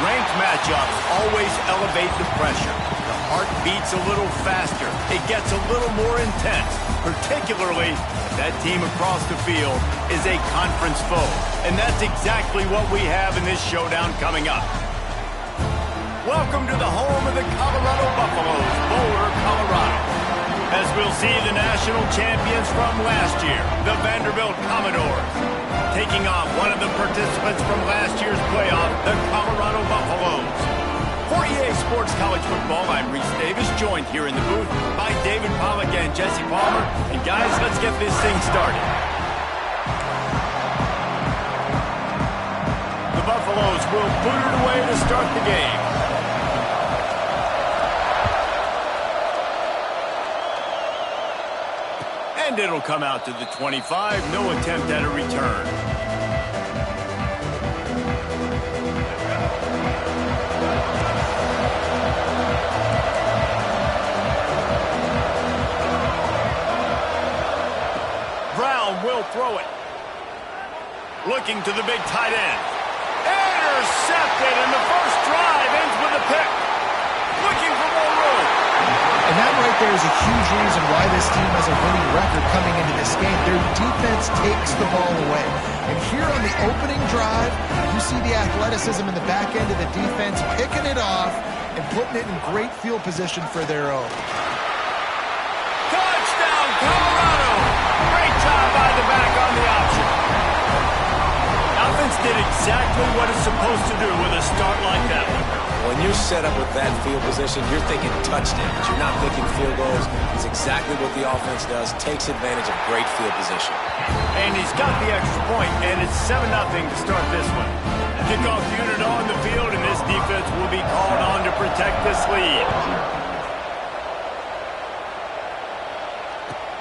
Ranked matchups always elevate the pressure. The heart beats a little faster. It gets a little more intense, particularly if that team across the field is a conference foe. And that's exactly what we have in this showdown coming up. Welcome to the home of the Colorado Buffaloes, Boulder, Colorado. As we'll see the national champions from last year, the Vanderbilt Commodores, taking on one of the participants from last year's playoff, the Colorado Buffaloes. For EA Sports College Football, I'm Reese Davis, joined here in the booth by David Pollack and Jesse Palmer. And guys, let's get this thing started. The Buffaloes will boot it away to start the game. And it'll come out to the 25. No attempt at a return. Brown will throw it. Looking to the big tight end. Intercepted, and the first drive ends with a pick. Looking for more room. And that right there is a huge reason why this team has a winning record coming into this game. Their defense takes the ball away. And here on the opening drive, you see the athleticism in the back end of the defense picking it off and putting it in great field position for their own. Touchdown, Colorado! Great job by the back on the option. Offense did exactly what it's supposed to do with a start like that one. When you're set up with that field position, you're thinking touchdowns. You're not thinking field goals. It's exactly what the offense does. Takes advantage of great field position. And he's got the extra point, and it's 7-0 to start this one. Kickoff unit on the field, and this defense will be called on to protect this lead.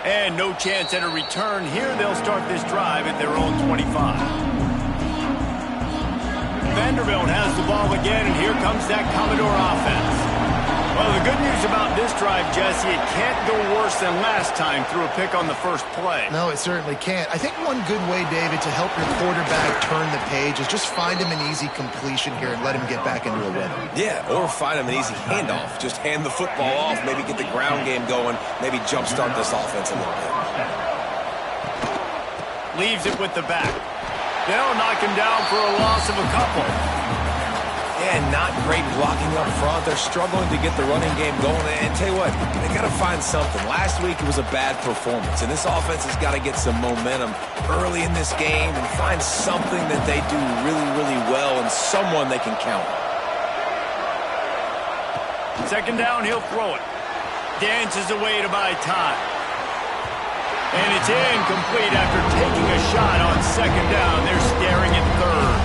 And no chance at a return here. They'll start this drive at their own 25. Vanderbilt has the ball again, and here comes that Commodore offense. Well, the good news about this drive, Jesse, it can't go worse than last time through a pick on the first play. No, it certainly can't. I think one good way, David, to help your quarterback turn the page is just find him an easy completion here and let him get back into a rhythm. Yeah, or find him an easy handoff. Just hand the football off, maybe get the ground game going, maybe jumpstart this offense a little bit. Leaves it with the back. They'll knock him down for a loss of a couple. Yeah, not great blocking up front. They're struggling to get the running game going. And tell you what, they got to find something. Last week it was a bad performance, and this offense has got to get some momentum early in this game and find something that they do really, really well and someone they can count on. Second down, he'll throw it. Dances away to buy time. And it's incomplete after taking a shot on second down. They're staring at third.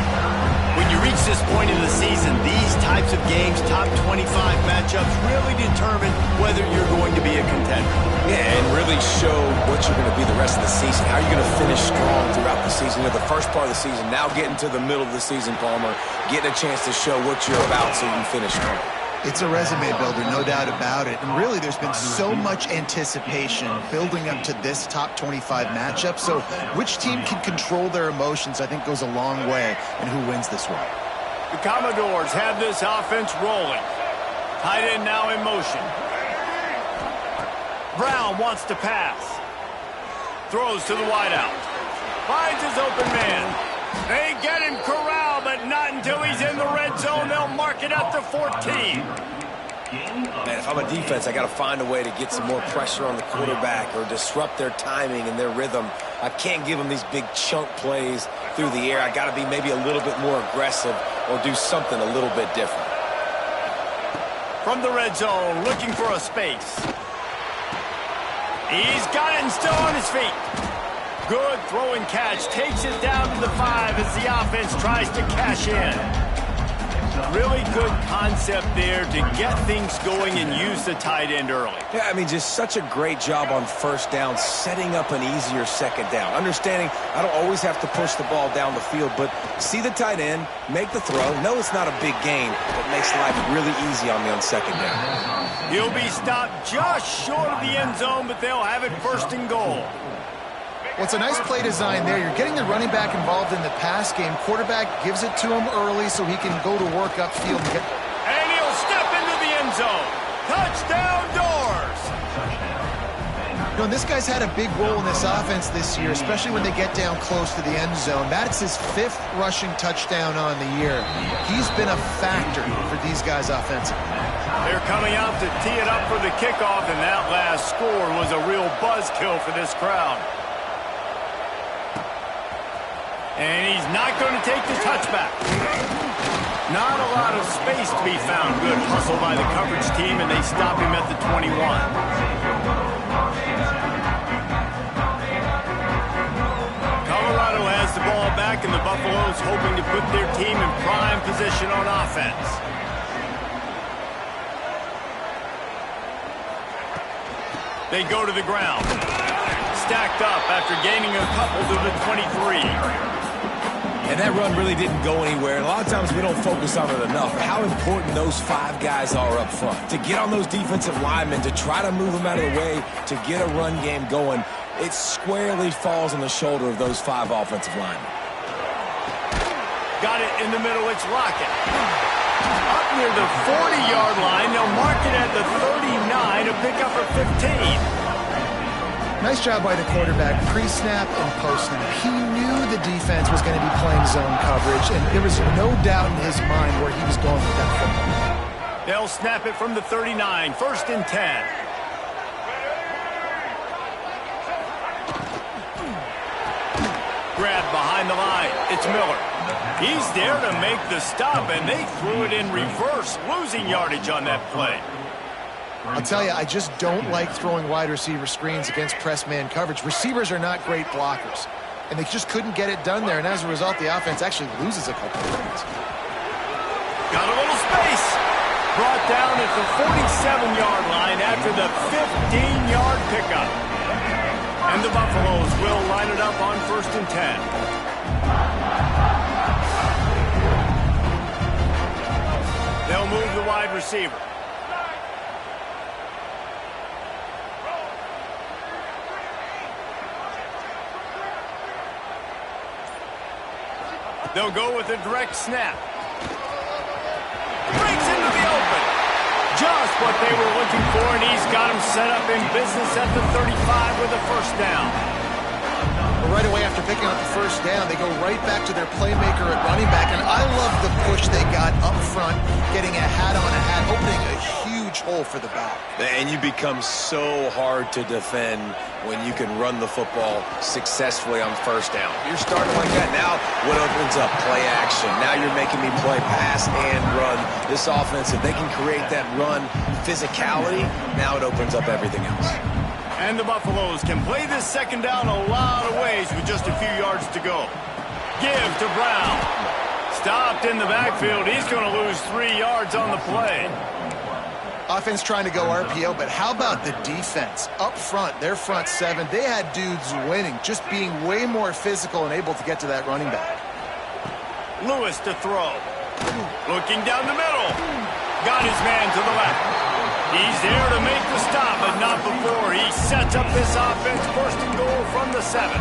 When you reach this point in the season, these types of games, top 25 matchups, really determine whether you're going to be a contender. Yeah, and really show what you're going to be the rest of the season. How you're going to finish strong throughout the season. You know, the first part of the season, now getting to the middle of the season, Palmer, getting a chance to show what you're about so you can finish strong. It's a resume builder, no doubt about it. And really, there's been so much anticipation building up to this top 25 matchup. So which team can control their emotions, I think, goes a long way in who wins this one. The Commodores have this offense rolling. Tight end now in motion. Brown wants to pass. Throws to the wideout. Finds his open man. They get him corralled, but not until he's in the red zone. They'll mark it up to 14. Man, if I'm a defense, I got to find a way to get some more pressure on the quarterback or disrupt their timing and their rhythm. I can't give them these big chunk plays through the air. I got to be maybe a little bit more aggressive or do something a little bit different. From the red zone, looking for a space. He's got it and still on his feet. Good throw and catch. Takes it down to the 5 as the offense tries to cash in. Really good concept there to get things going and use the tight end early. Yeah, I mean, just such a great job on first down, setting up an easier second down. Understanding I don't always have to push the ball down the field, but see the tight end, make the throw. No, it's not a big gain, but makes life really easy on me on second down. He'll be stopped just short of the end zone, but they'll have it first and goal. Well, it's a nice play design there. You're getting the running back involved in the pass game. Quarterback gives it to him early so he can go to work upfield. And he'll step into the end zone. Touchdown Doors! You know, this guy's had a big role in this offense this year, especially when they get down close to the end zone. That's his 5th rushing touchdown on the year. He's been a factor for these guys offensively. They're coming out to tee it up for the kickoff, and that last score was a real buzzkill for this crowd. And he's not going to take the touchback. Not a lot of space to be found. Good hustle by the coverage team, and they stop him at the 21. Colorado has the ball back, and the Buffaloes hoping to put their team in prime position on offense. They go to the ground. Stacked up after gaining a couple to the 23. And that run really didn't go anywhere. A lot of times we don't focus on it enough. How important those 5 guys are up front. To get on those defensive linemen, to try to move them out of the way, to get a run game going, it squarely falls on the shoulder of those 5 offensive linemen. Got it in the middle. It's Lockett. Up near the 40-yard line. They'll mark it at the 39, a pickup of 15. Nice job by the quarterback, pre-snap and post-snap. He knew the defense was going to be playing zone coverage, and there was no doubt in his mind where he was going with that football. They'll snap it from the 39, 1st and 10. Grab behind the line. It's Miller. He's there to make the stop, and they threw it in reverse, losing yardage on that play. I'll tell you, I just don't like throwing wide receiver screens against press man coverage. Receivers are not great blockers, and they just couldn't get it done there, and as a result, the offense actually loses a couple of yards. Got a little space. Brought down at the 47-yard line after the 15-yard pickup. And the Buffaloes will line it up on 1st and 10. They'll move the wide receiver. They'll go with a direct snap. Breaks into the open. Just what they were looking for, and he's got him set up in business at the 35 with a 1st down. But right away after picking up the 1st down, they go right back to their playmaker at running back, and I love the push they got up front, getting a hat on a hat, opening a huge hole for the back. And you become so hard to defend when you can run the football successfully on 1st down. You're starting like that. Now what opens up? Play action. Now you're making me play pass and run. This offense, if they can create that run physicality, now it opens up everything else. And the Buffaloes can play this 2nd down a lot of ways with just a few yards to go. Give to Brown. Stopped in the backfield. He's going to lose 3 yards on the play. Offense trying to go RPO, but how about the defense? Up front, their front 7, they had dudes winning, just being way more physical and able to get to that running back. Lewis to throw. Looking down the middle. Got his man to the left. He's there to make the stop, but not before he sets up this offense. 1st and goal from the 7.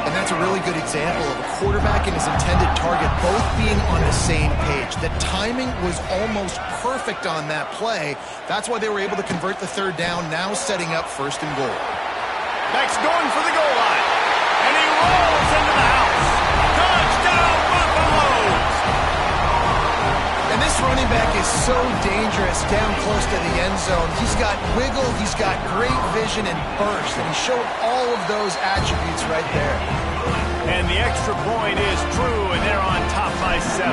And that's a really good example of a quarterback and his intended target both being on the same page. The timing was almost perfect on that play. That's why they were able to convert the 3rd down, now setting up 1st and goal. Beck's going for the goal line. And he rolls into the house. Touchdown, Buffaloes! And this running back is so dangerous down close to the end zone. He's got wiggle, he's got great vision and burst, and he showed all of those attributes right there. And the extra point is true, and they're on top by 7.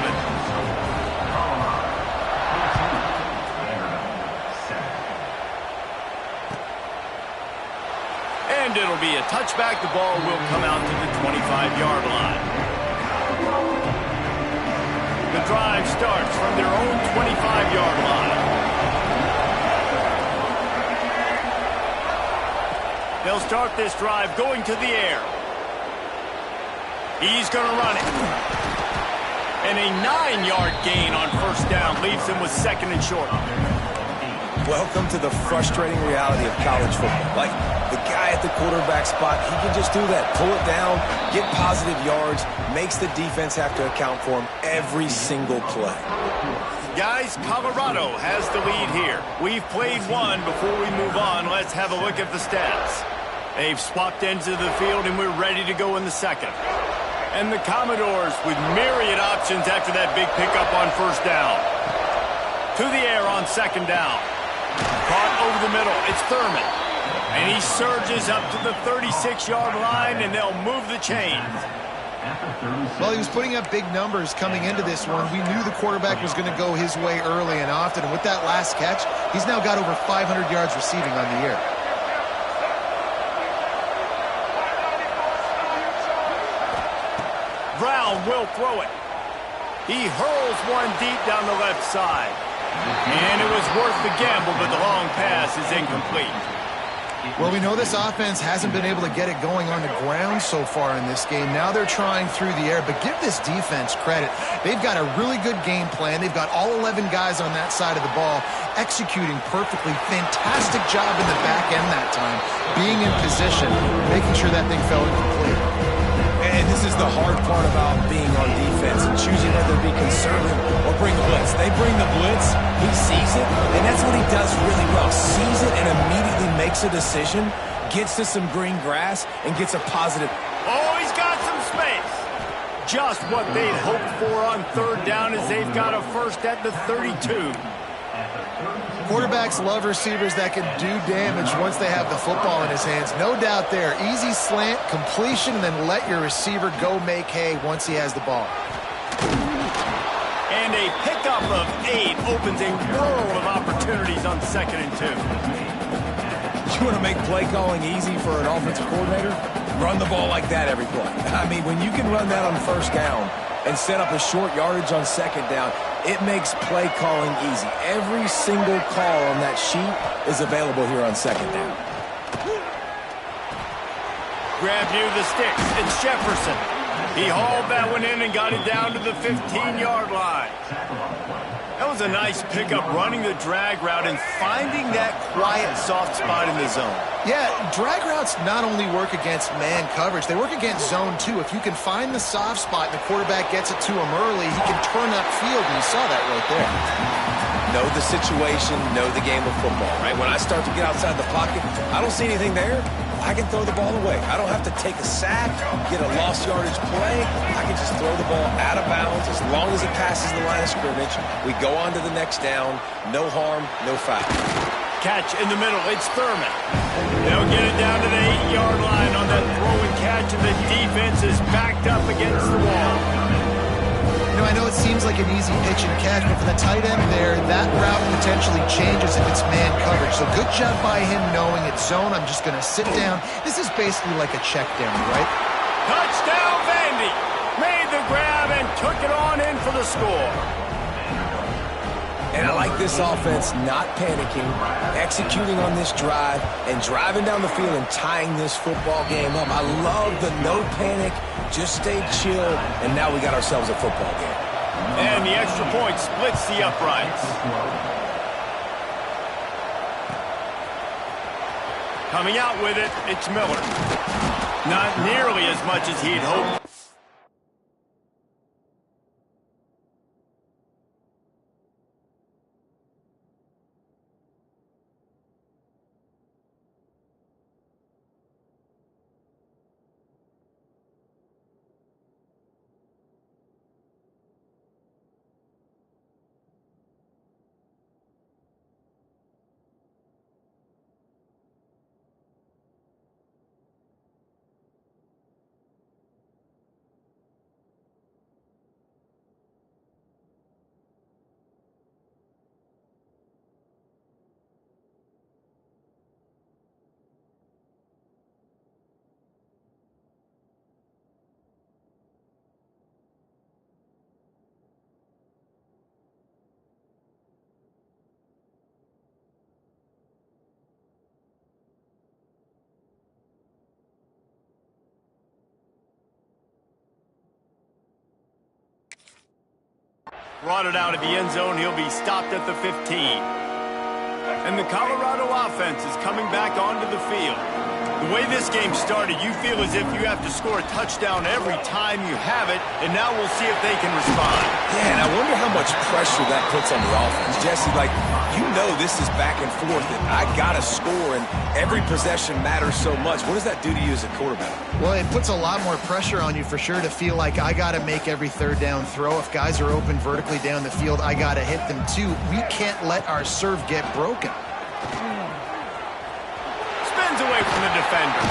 And it'll be a touchback. The ball will come out to the 25-yard line. The drive starts from their own 25-yard line. They'll start this drive going to the air. He's going to run it. And a 9-yard gain on 1st down leaves him with 2nd and short. Welcome to the frustrating reality of college football. Like, the guy guy at the quarterback spot, he can just do that. Pull it down, get positive yards, makes the defense have to account for him every single play. Guys, Colorado has the lead here. We've played one. Before we move on, let's have a look at the stats. They've swapped ends of the field, and we're ready to go in the second. And the Commodores with myriad options after that big pickup on first down. To the air on second down. Caught over the middle. It's Thurman. And he surges up to the 36-yard line, and they'll move the chains. Well, he was putting up big numbers coming into this one. We knew the quarterback was going to go his way early and often. And with that last catch, he's now got over 500 yards receiving on the year. Brown will throw it. He hurls one deep down the left side. And it was worth the gamble, but the long pass is incomplete. Well, we know this offense hasn't been able to get it going on the ground so far in this game. Now they're trying through the air, but give this defense credit. They've got a really good game plan. They've got all 11 guys on that side of the ball executing perfectly. Fantastic job in the back end that time, being in position, making sure that thing fell incomplete. And this is the hard part about being on defense and choosing whether to be conservative or bring the blitz. They bring the blitz, he sees it, and that's what he does really well. Sees it and immediately makes a decision, gets to some green grass, and gets a positive. Oh, he's got some space. Just what they'd hoped for on third down as they've got a first at the 32. Quarterbacks love receivers that can do damage once they have the football in his hands. No doubt there. Easy slant, completion, and then let your receiver go make hay once he has the ball. And a pickup of 8 opens a world of opportunities on 2nd and 2. You want to make play calling easy for an offensive coordinator? Run the ball like that every play. I mean, when you can run that on first down and set up a short yardage on second down, it makes play calling easy. Every single call on that sheet is available here on second down. Grab near the sticks. It's Jefferson. He hauled that one in and got it down to the 15-yard line. That was a nice pickup, running the drag route and finding that quiet, soft spot in the zone. Yeah, drag routes not only work against man coverage, they work against zone too. If you can find the soft spot and the quarterback gets it to him early, he can turn upfield, and you saw that right there. Know the situation, know the game of football, right? When I start to get outside the pocket, I don't see anything there, I can throw the ball away. I don't have to take a sack, get a lost yardage play. I can just throw the ball out of bounds as long as it passes the line of scrimmage. We go on to the next down. No harm, no foul. Catch in the middle. It's Thurman. They'll get it down to the 8-yard line on that throw and catch, and the defense is backed up against the wall. You know, I know it seems like an easy pitch and catch, but for the tight end there, that route potentially changes if it's man coverage. So good job by him knowing it's zone. I'm just going to sit down. This is basically like a check down, right? Touchdown, Vandy. Made the grab and took it on in for the score. And I like this offense not panicking, executing on this drive, and driving down the field and tying this football game up. I love the no panic, just stay chill, and now we got ourselves a football game. And the extra point splits the uprights. Coming out with it, it's Miller. Not nearly as much as he'd hoped. Brought it out of the end zone. He'll be stopped at the 15. And the Colorado offense is coming back onto the field. The way this game started, you feel as if you have to score a touchdown every time you have it, and now we'll see if they can respond. Yeah, and I wonder how much pressure that puts on the offense. Jesse, like, you know this is back and forth, and I got to score, and every possession matters so much. What does that do to you as a quarterback? Well, it puts a lot more pressure on you for sure to feel like I got to make every third down throw. If guys are open vertically down the field, I got to hit them too. We can't let our serve get broken. Away from the defender.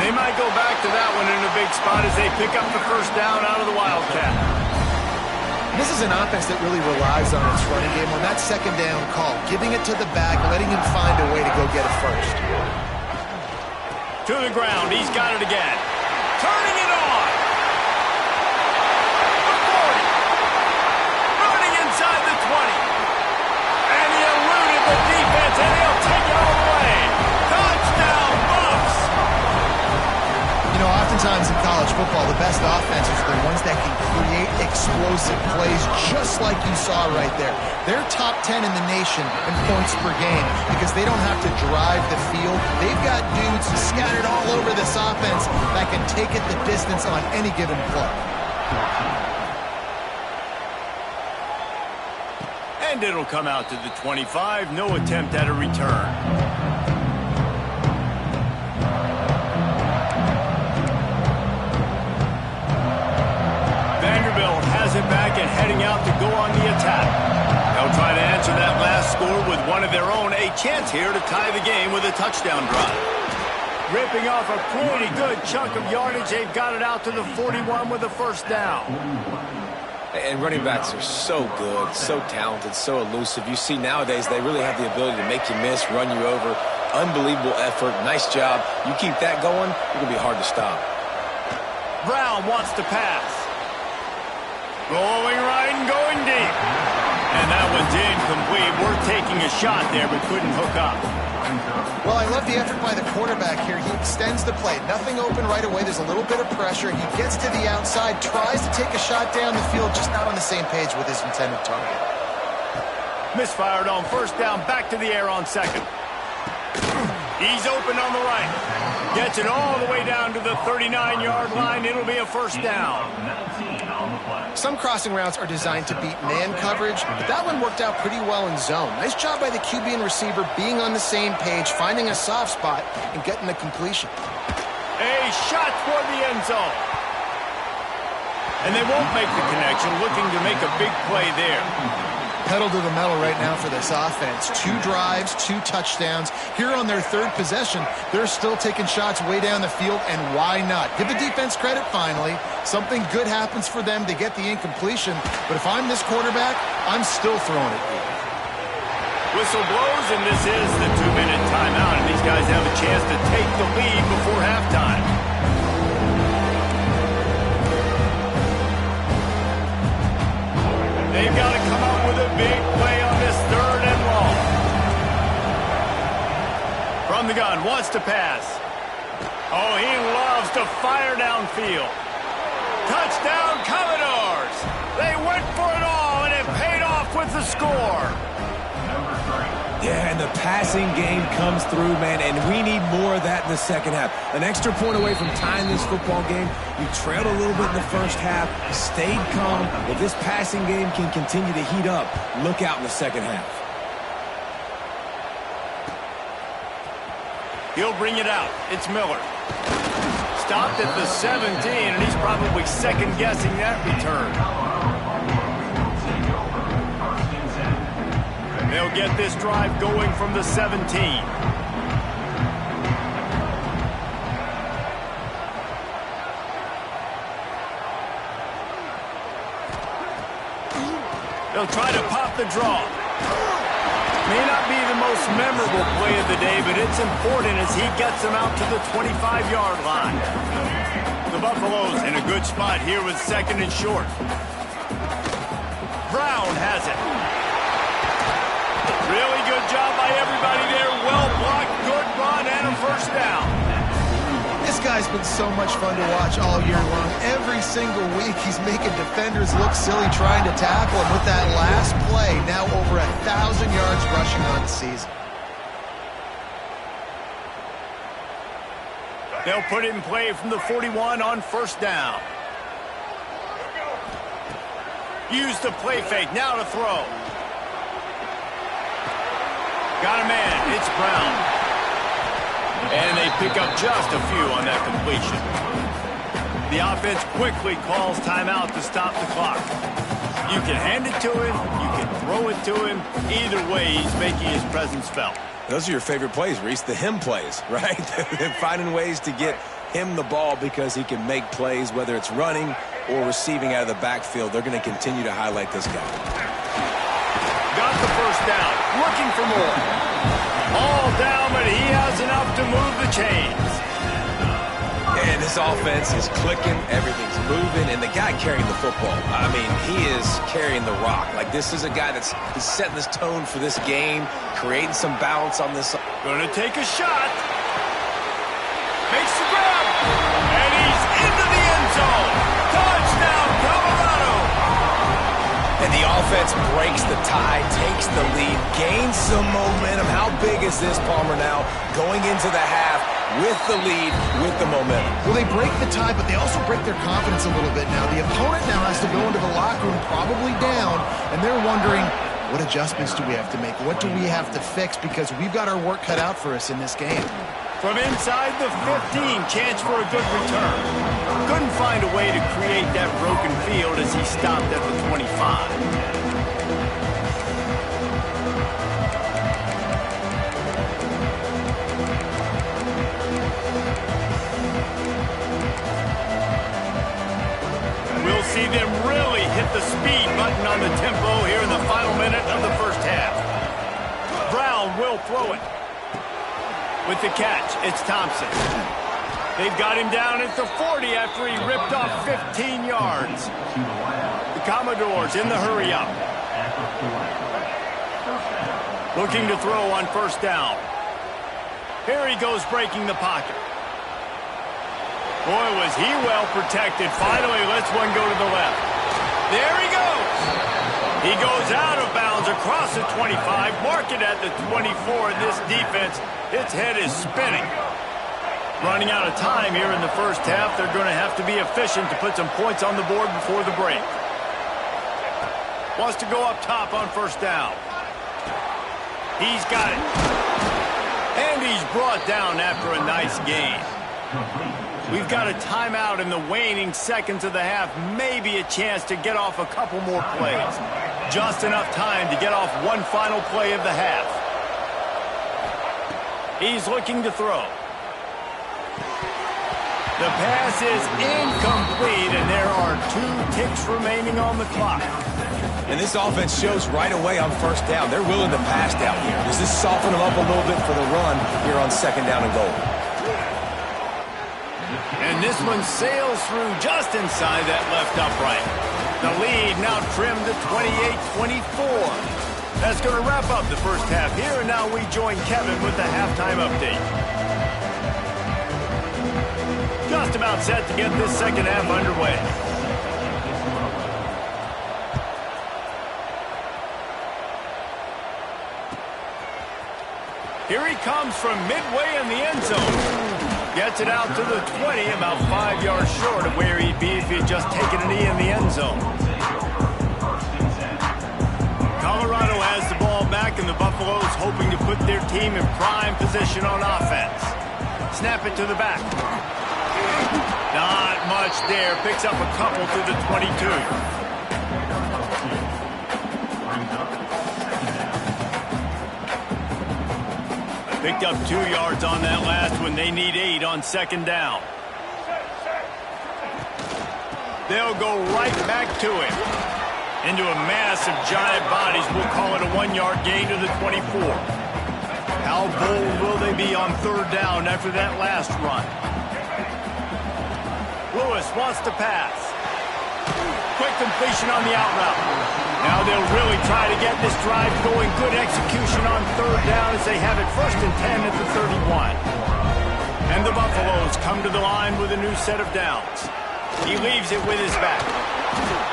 They might go back to that one in a big spot as they pick up the first down out of the Wildcat. This is an offense that really relies on its running game on that second down call, giving it to the back, letting him find a way to go get it first. To the ground, he's got it again. Turning it on. The 40. Running inside the 20. And he eluded the defense, and he'll take it all the way. Touchdown, Buffs! You know, oftentimes in college football, the best offenses are the ones that can create explosive plays just like you saw right there. They're top 10 in the nation in points per game because they don't have to drive the field. They've got dudes scattered all over this offense that can take it the distance on any given play. And it'll come out to the 25. No attempt at a return. Vanderbilt has it back and heading out to go on the attack. They'll try to answer that last score with one of their own. A chance here to tie the game with a touchdown drive. Ripping off a pretty good chunk of yardage. They've got it out to the 41 with a first down. And running backs are so good, so talented, so elusive. You see nowadays they really have the ability to make you miss, run you over. Unbelievable effort. Nice job. You keep that going, it's going to be hard to stop. Brown wants to pass. Rolling right and going deep. And that one's incomplete. We're taking a shot there, but couldn't hook up. Well, I love the effort by the quarterback here. He extends the play. Nothing open right away. There's a little bit of pressure. He gets to the outside, tries to take a shot down the field, just not on the same page with his intended target. Misfired on first down, back to the air on second. He's open on the right. Gets it all the way down to the 39-yard line. It'll be a first down. Some crossing routes are designed to beat man coverage, but that one worked out pretty well in zone. Nice job by the QB and receiver being on the same page, finding a soft spot, and getting the completion. A shot toward the end zone. And they won't make the connection, looking to make a big play there. Pedal to the metal right now for this offense. 2 drives, 2 touchdowns. Here on their third possession, they're still taking shots way down the field, and why not? Give the defense credit finally. Something good happens for them to get the incompletion, but if I'm this quarterback, I'm still throwing it here. Whistle blows, and this is the 2-minute timeout, and these guys have a chance to take the lead before halftime. They've got to come up with a big play on this 3rd and long. From the gun, wants to pass. Oh, he loves to fire downfield. Touchdown, Commodores! They went for it all, and it paid off with the score. Yeah, and the passing game comes through, man, and we need more of that in the second half. An extra point away from tying this football game. You trailed a little bit in the first half, stayed calm. If this passing game can continue to heat up, look out in the second half. He'll bring it out. It's Miller. Stopped at the 17, and he's probably second-guessing that return. They'll get this drive going from the 17. They'll try to pop the draw. May not be the most memorable play of the day, but it's important as he gets them out to the 25-yard line. The Buffaloes in a good spot here with 2nd and short. Brown has it. Really good job by everybody there. Well blocked, good run, and a first down. This guy's been so much fun to watch all year long. Every single week he's making defenders look silly trying to tackle him with that last play. Now over 1,000 yards rushing on the season. They'll put it in play from the 41 on first down. Use the play fake. Now to throw. Got a man. It's Brown. And they pick up just a few on that completion. The offense quickly calls timeout to stop the clock. You can hand it to him. You can throw it to him. Either way, he's making his presence felt. Those are your favorite plays, Reese, the him plays, right? Finding ways to get him the ball because he can make plays, whether it's running or receiving out of the backfield. They're going to continue to highlight this guy. Got the first down. Looking for more. All down, but he has enough to move the chains. And this offense is clicking, everything's moving, and the guy carrying the football, I mean, he is carrying the rock. Like, this is a guy he's setting this tone for this game, creating some balance on this. Gonna take a shot. Makes the grab. And he's into the end zone. Touchdown, Colorado. And the offense breaks the tie, takes the lead, gains some momentum. How big is this, Palmer, now? Going into the half with the lead, with the momentum. Well, they break the tie, but they also break their confidence a little bit now. The opponent now has to go into the locker room probably down, and they're wondering, what adjustments do we have to make? What do we have to fix? Because we've got our work cut out for us in this game. From inside the 15, chance for a good return. Couldn't find a way to create that broken field as he stopped at the 25. We'll see them really hit the speed button on the tempo here in the final minute of the first half. Brown will throw it. With the catch, it's Thompson. They've got him down at the 40 after he ripped off 15 yards. The Commodores in the hurry-up. Looking to throw on first down. Here he goes breaking the pocket. Boy, was he well protected. Finally lets one go to the left. There he goes. He goes out of bounds across the 25, mark it at the 24. This defense, its head is spinning. Running out of time here in the first half. They're going to have to be efficient to put some points on the board before the break. Wants to go up top on first down. He's got it. And he's brought down after a nice gain. We've got a timeout in the waning seconds of the half. Maybe a chance to get off a couple more plays. Just enough time to get off one final play of the half. He's looking to throw. The pass is incomplete, and there are 2 ticks remaining on the clock. And this offense shows right away on first down. They're willing to pass down here. Does this soften them up a little bit for the run here on second down and goal? And this one sails through just inside that left upright. The lead now trimmed to 28-24. That's going to wrap up the first half here, and now we join Kevin with the halftime update. Just about set to get this second half underway. Here he comes from midway in the end zone. Gets it out to the 20, about 5 yards short of where he'd be if he had just taken a knee in the end zone. Colorado has the ball back, and the Buffaloes hoping to put their team in prime position on offense. Snap it to the back. Not much there. Picks up a couple to the 22. Picked up 2 yards on that last one. They need 8 on second down. They'll go right back to him. Into a mass of giant bodies. We'll call it a 1-yard gain to the 24. How bold will they be on third down after that last run? Lewis wants to pass. Quick completion on the out route. Now they'll really try to get this drive going. Good execution on third down as they have it 1st and 10 at the 31. And the Buffaloes come to the line with a new set of downs. He leaves it with his back.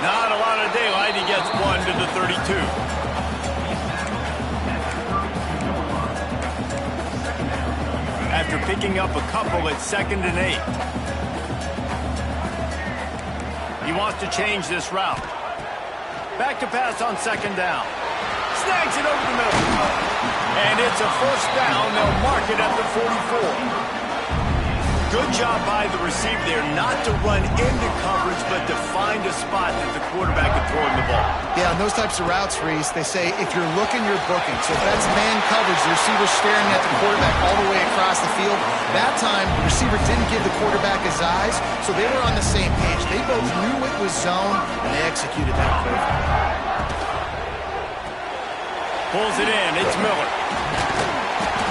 Not a lot of daylight. He gets 1 to the 32. At after picking up a couple at 2nd and 8. He wants to change this route. Back to pass on 2nd down. Snags it over the middle. And it's a 1st down. They'll mark it at the 44. Good job by the receiver there not to run into coverage, but to find a spot that the quarterback can throw in the ball. Yeah, on those types of routes, Reese, they say if you're looking, you're booking. So if that's man coverage, the receiver's staring at the quarterback all the way across the field. That time, the receiver didn't give the quarterback his eyes, so they were on the same page. They both knew it was zone, and they executed that perfectly. Pulls it in. It's Miller.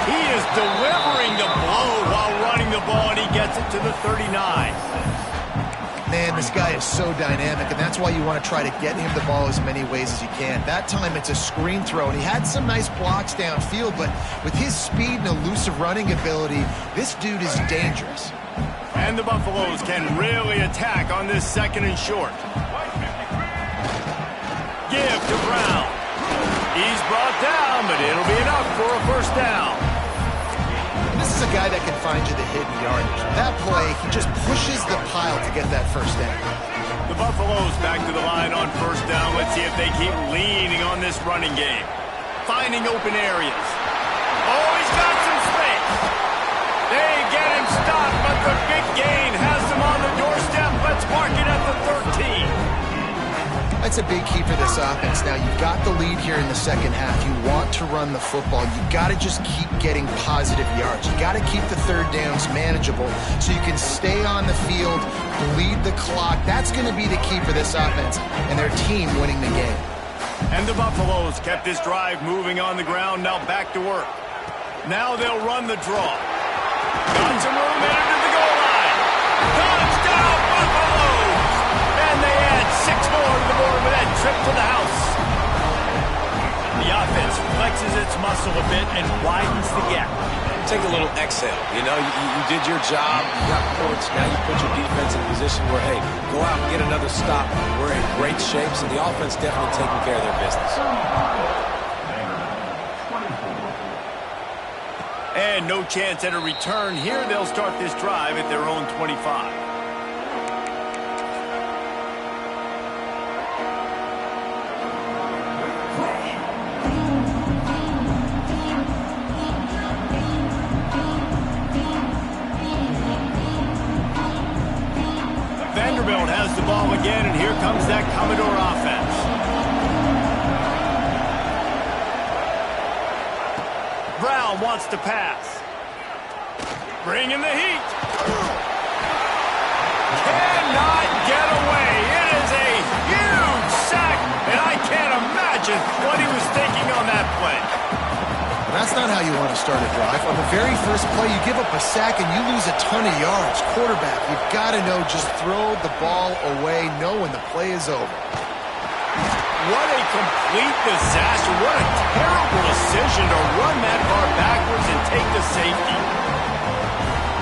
He is delivering the blow while running the ball, and he gets it to the 39. Man, this guy is so dynamic, and that's why you want to try to get him the ball as many ways as you can. That time, it's a screen throw, and he had some nice blocks downfield, but with his speed and elusive running ability, this dude is dangerous. And the Buffaloes can really attack on this 2nd and short. Give to Brown. He's brought down, but it'll be enough for a 1st down. This is a guy that can find you the hidden yardage. That play, he just pushes the pile to get that 1st down. The Buffaloes back to the line on 1st down. Let's see if they keep leaning on this running game. Finding open areas. Oh, he's got some space. They get him stopped, but the big gain has them on the doorstep. Let's mark it at the 13. That's a big key for this offense. Now, you've got the lead here in the 2nd half. You want to run the football. You've got to just keep getting positive yards. You've got to keep the 3rd downs manageable so you can stay on the field, bleed the clock. That's going to be the key for this offense and their team winning the game. And the Buffaloes kept this drive moving on the ground. Now back to work. Now they'll run the draw. Got some room headed to the goal line. Touchdown, Buffaloes! And they add 6 more to the board with that trip to the house. The offense flexes its muscle a bit and widens the gap. Take a little exhale. You know, you did your job. You got points. Now you put your defense in a position where, hey, go out and get another stop. We're in great shape, so the offense definitely taking care of their business. And no chance at a return here. They'll start this drive at their own 25. Vanderbilt has the ball again, and here comes that Commodore offense. Brown wants to pass. Bringing the heat. Cannot get away. It is a huge sack, and I can't imagine what he was thinking on that play. That's not how you want to start a drive. On the very first play, you give up a sack and you lose a ton of yards. Quarterback, you've got to know, just throw the ball away, know when the play is over. What a complete disaster. What a terrible decision to run that far backwards and take the safety.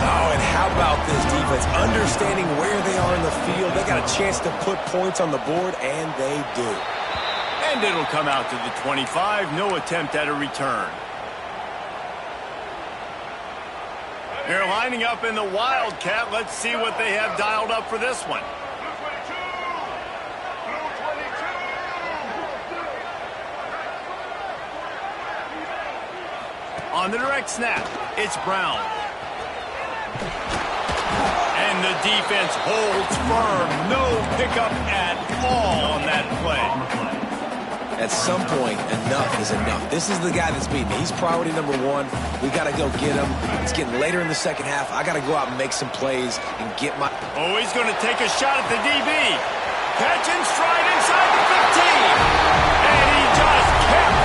Oh, and how about this defense? Understanding where they are in the field. They got a chance to put points on the board, and they do. And it'll come out to the 25. No attempt at a return. They're lining up in the Wildcat. Let's see what they have dialed up for this one. On the direct snap, it's Brown. And the defense holds firm. No pickup at all on that play. At some point, enough is enough. This is the guy that's beating me. He's priority number 1. We got to go get him. It's getting later in the 2nd half. I got to go out and make some plays and get my... Oh, he's going to take a shot at the DB. Catch and stride inside the 15. And he just kept